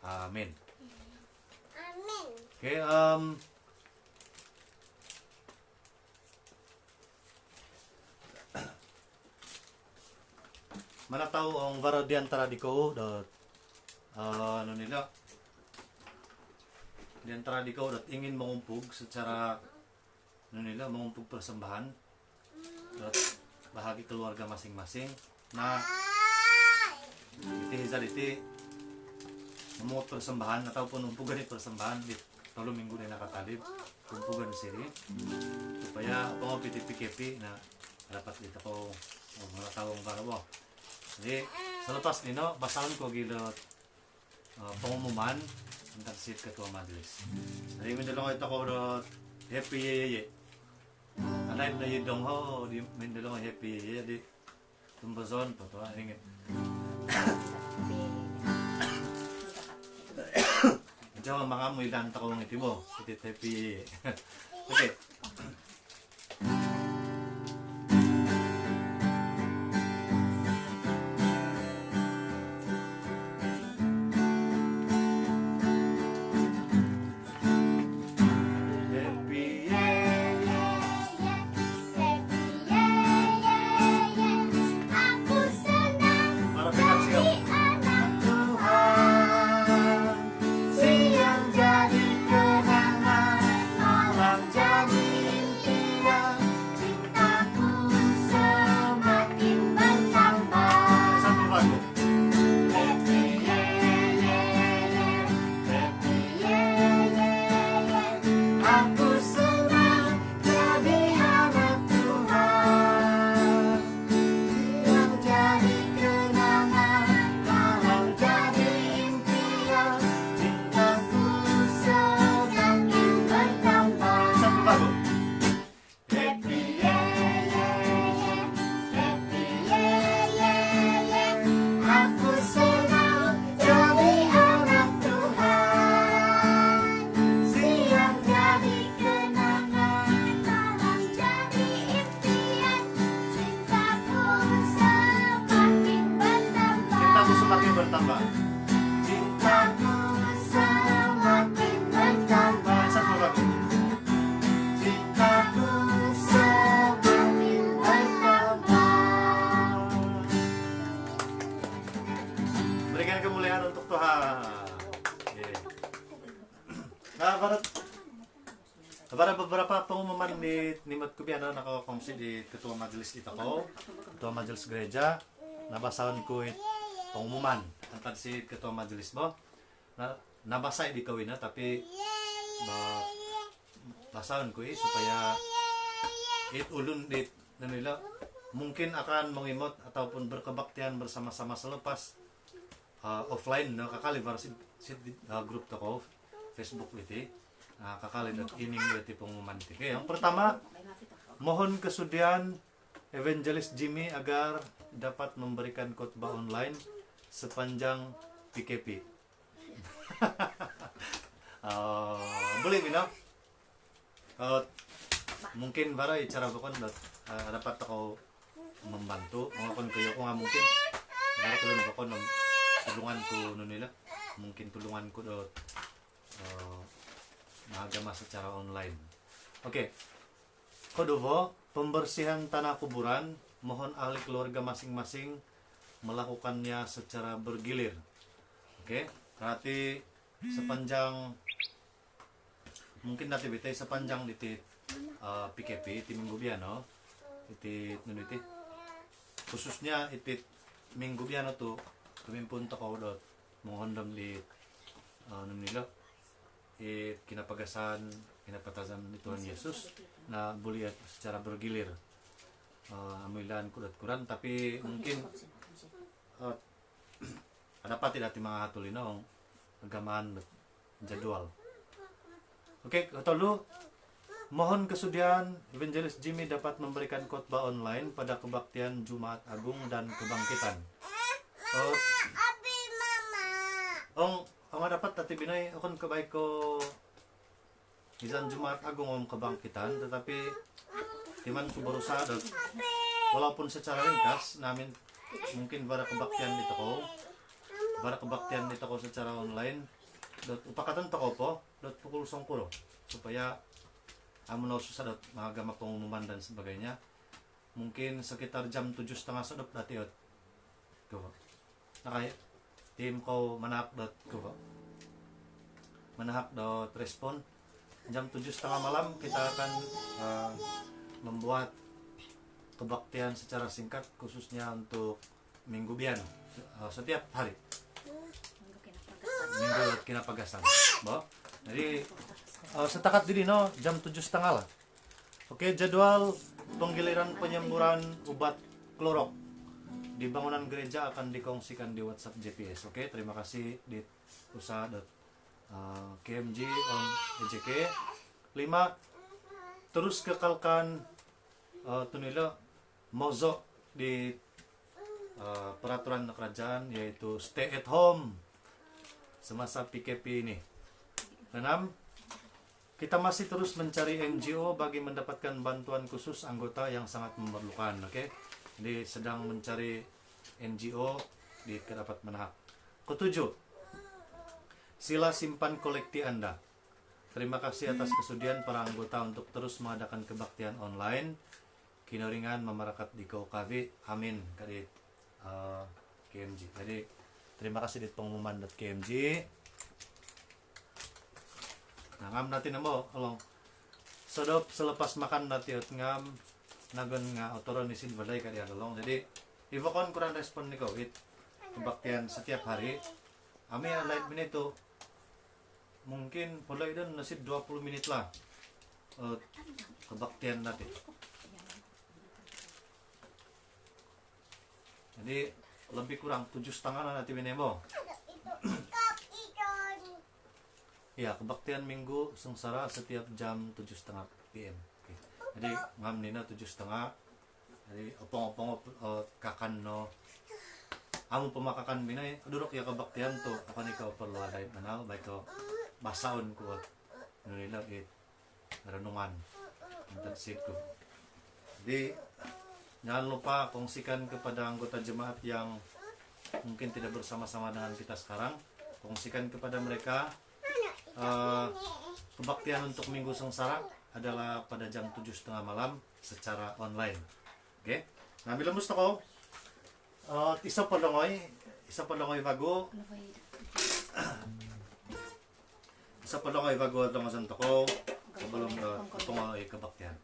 Amin. Amin. Oke, mana tahu ang vara di antara di ko dot nila di antara di ko dot ingin mengumpul secara nila mengumpul persembahan dot bahagi keluarga masing-masing. Nah, iti memungut persembahan ataupun umpugan di persembahan di tolu minggu din nakatalib umpugan siri supaya apa PKP na dapat dito ko mga tawong barawo. Jadi selepas nino basahan ko gilot pengumuman tentang si ketua majelis. Jadi mendolong ito ko dot happy ye. Anay na yidong ho di mendolong happy ye di tumbazon po to ingin. Jawa mangamoy dan takong iti mo. Iti tepi. Okay. Bertambah. Cintaku semakin bertambah. Satu lagi. Cintaku semakin bertambah. Berikan kemuliaan untuk Tuhan. Nah, pada beberapa pengumuman di Nimat Kubiana nakakongsi di ketua majelis itu ko, ketua majelis gereja, nabasahan ko pengumuman antara si ketua majelis bo nabasa di kawina tapi basahan ko supaya ulun di nila mungkin akan mengimot ataupun berkebaktian bersama-sama selepas offline no kakali si grup toko Facebook itu kakali ining di pengumuman itu. Yang pertama, mohon kesudian Evangelist Jimmy agar dapat memberikan khotbah online sepanjang PKP. Boleh minap? Mungkin barai cara bukan dapat aku membantu. Mungkin kayo ko nga mungkin. Para tulungan ako ng tulungan ko nila. Mungkin tulungan ko magama secara online. Oke. Kedua, pembersihan tanah kuburan. Mohon ahli keluarga masing-masing melakukannya secara bergilir. Oke, berarti sepanjang mungkin nanti bete sepanjang di PKP di minggu biano di nuniti khususnya itu minggu biano tuh pemimpin toko dot menghondom di nunila kinapagasan di Tuhan Yesus na boleh secara bergilir amilan kurat-kuran tapi mungkin dapat tidak mga hatulino agamaan jadwal. Oke, dulu mohon kesudian Evangelist Jimmy dapat memberikan khotbah online pada kebaktian Jumat Agung dan Kebangkitan. Dapat tati binay akon kabay ko isang Jumat Agung Kebangkitan tetapi timan ko berusaha walaupun secara ringkas namin mungkin para kebaktian dito ko secara online upakatan to ko po pukul 10 supaya amo na susah magama pengumuman dan sebagainya mungkin sekitar jam 7:30 sadop dati ko nakay tim ko manahak respon jam 7:30 malam kita akan membuat kebaktian secara singkat khususnya untuk minggu bian setiap hari minggu kinapagasan jadi setakat diri jam 7:30 lah. Oke, jadwal penggiliran penyemburan obat klorok di bangunan gereja akan dikongsikan di WhatsApp JPS. Oke, terima kasih di usaha KMG on EJK. 5, terus kekalkan tunila mozo di peraturan kerajaan yaitu stay at home semasa PKP ini. Keenam, kita masih terus mencari NGO bagi mendapatkan bantuan khusus anggota yang sangat memerlukan. Oke, jadi sedang mencari NGO di dapat menahak. Ketujuh, sila simpan kolekti Anda. Terima kasih atas kesudian para anggota untuk terus mengadakan kebaktian online. Kinoringan memarakat di KOKV. Amin. Kadi KMG. Jadi terima kasih di pengumuman.kmg. Nah, ngam natin mo along. Sedop selepas makan nanti ngam nagon nga otoron isin balay kadi along. Jadi ivokon kurang respon ni COVID kebaktian setiap hari. Ami live minute mungkin mulai dan nasib 20 menit lah kebaktian nanti. Jadi lebih kurang 7,5 na nanti minemo. Ya, kebaktian minggu sengsara setiap jam 7:30 PM. Okay. Jadi ngam nina 7:30. Jadi opong-opong kakan no. Amo pemakakan minay durok ya kebaktian to akan ikaw perlu ada manal baik ko basaon ko nila it renungan intensif ko. Jadi jangan lupa kongsikan kepada anggota jemaat yang mungkin tidak bersama-sama dengan kita sekarang. Kongsikan kepada mereka kebaktian untuk Minggu Sengsara adalah pada jam 7:30 malam secara online. Oke. Nah, bila gusto ko isa pa longoy bago. Isa pa longoy bago atong santo ko sebelum itong kebaktian.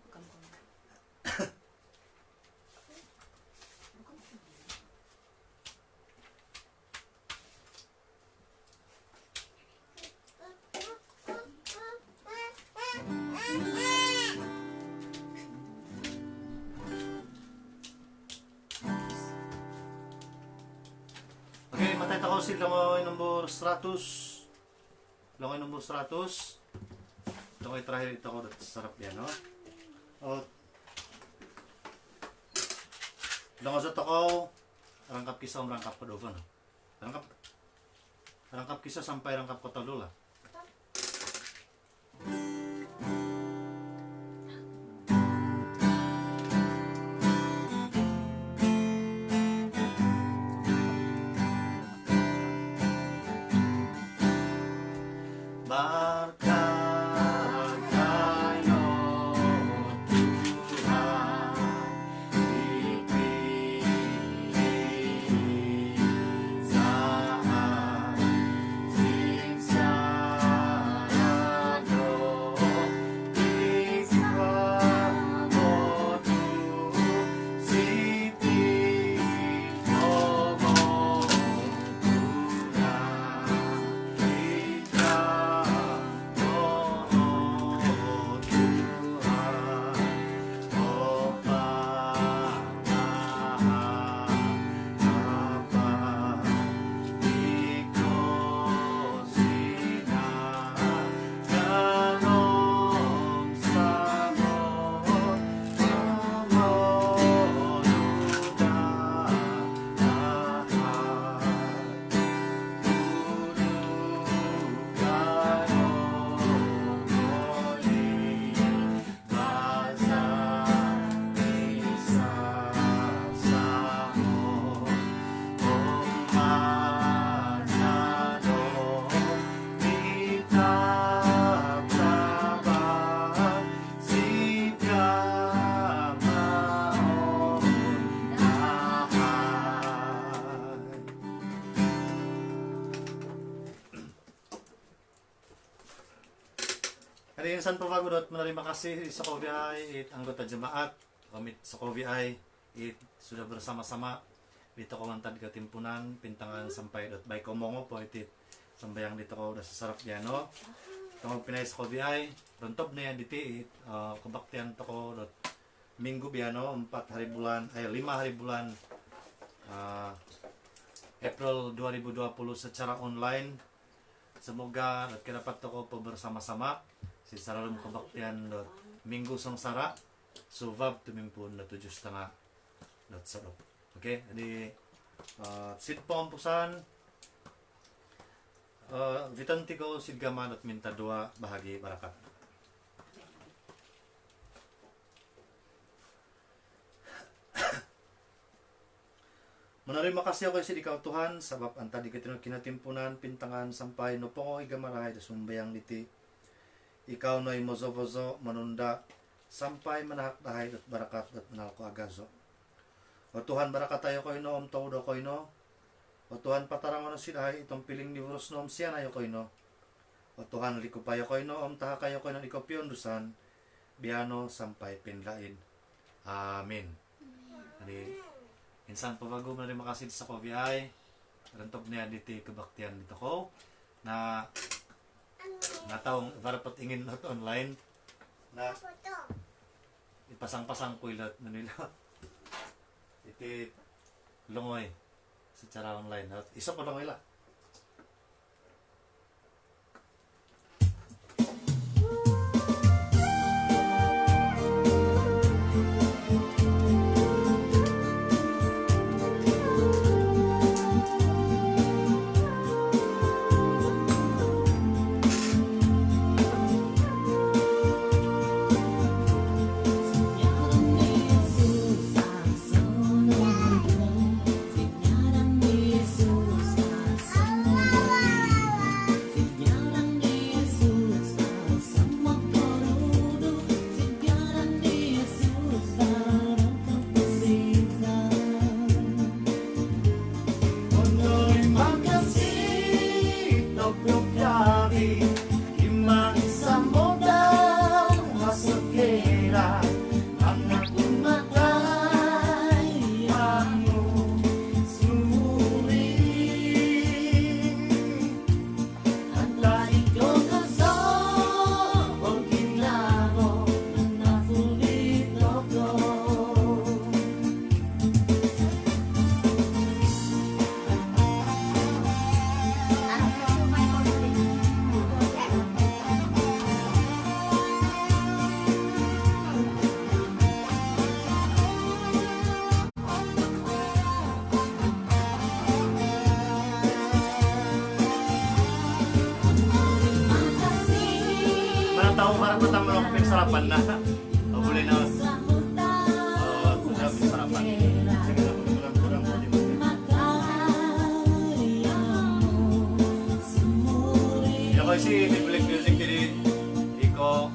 Matay tako si Langoy nomor 100. Langoy nomor 100. Langoy terakhir ito ko sarap yan, no? Langoy sa tako rangkap kisah merangkap ke dovan. Rangkap kisah sampai rangkap kota dulu lah. Hari ini San Pavagudot menerima kasih sa KOVI anggota jemaat komit sa KOVI sudah bersama-sama dito ko mantad katimpunan pintangan sampai dot by komongo po itit sambayang dito ko udah sasarap yano tungod pinay sa KOVI runtob na yan diti kebaktian to ko dot minggu biano 5 hari bulan April 2020 secara online. Semoga dapat to ko bersama-sama si saralum kebaktian dot Minggu Sengsara suvab tumimpun na 7,5 dot sadop. Oke, jadi sit pompusan Vitan tigo sidgaman at minta dua bahagi barakat. Menerima kasih ako sa ikaw Tuhan, sabab ang tadi kinatimpunan, pintangan, sampay, no po igamaray, da sumbayang diti. Ikaw no'y mozo-vozo, manunda, sampay, manahak-dahay, at barakat, at manal ko agazo. O Tuhan, barakat tayo ko ino, todo ko ino. O Tuhan, patarang ano sinahay, itong piling ni Vuros noom siya na ko ino. O Tuhan, likupayo ko ino, taha kayo ko ino, ikopyon dusan, biyano, sampay, pinlain. Amen. Jadi, insan pabago na rin makasid sa kobiay. Rantog niya dito kabaktian dito ko. Na natawang varapot ingin not online. Na Foto. ipasang-pasang ko ilat na nila. Iti lungoy sa cara online. At isa pa lungoy la. Tahu para pertama lo sarapan na. O boleh na. Kurang sarapan. Sige na kurang ya ko si Biblik Music diri iko.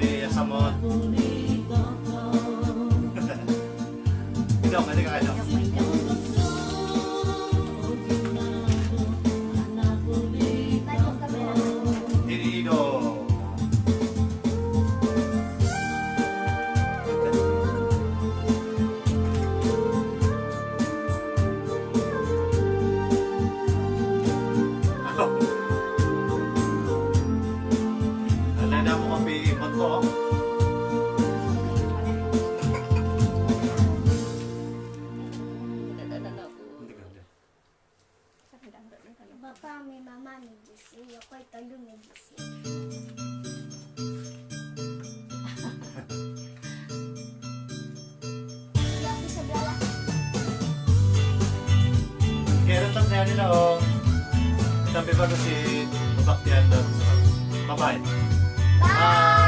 Ya samot. Dong, kasi kaya dong. Bapak, mi mama, mi Jisi. Ako ay talo, mi Jisi. Lagi sebelah. Kaya rentang niya nila o. Itampi bago si babaktian doon. Bye-bye. Bye!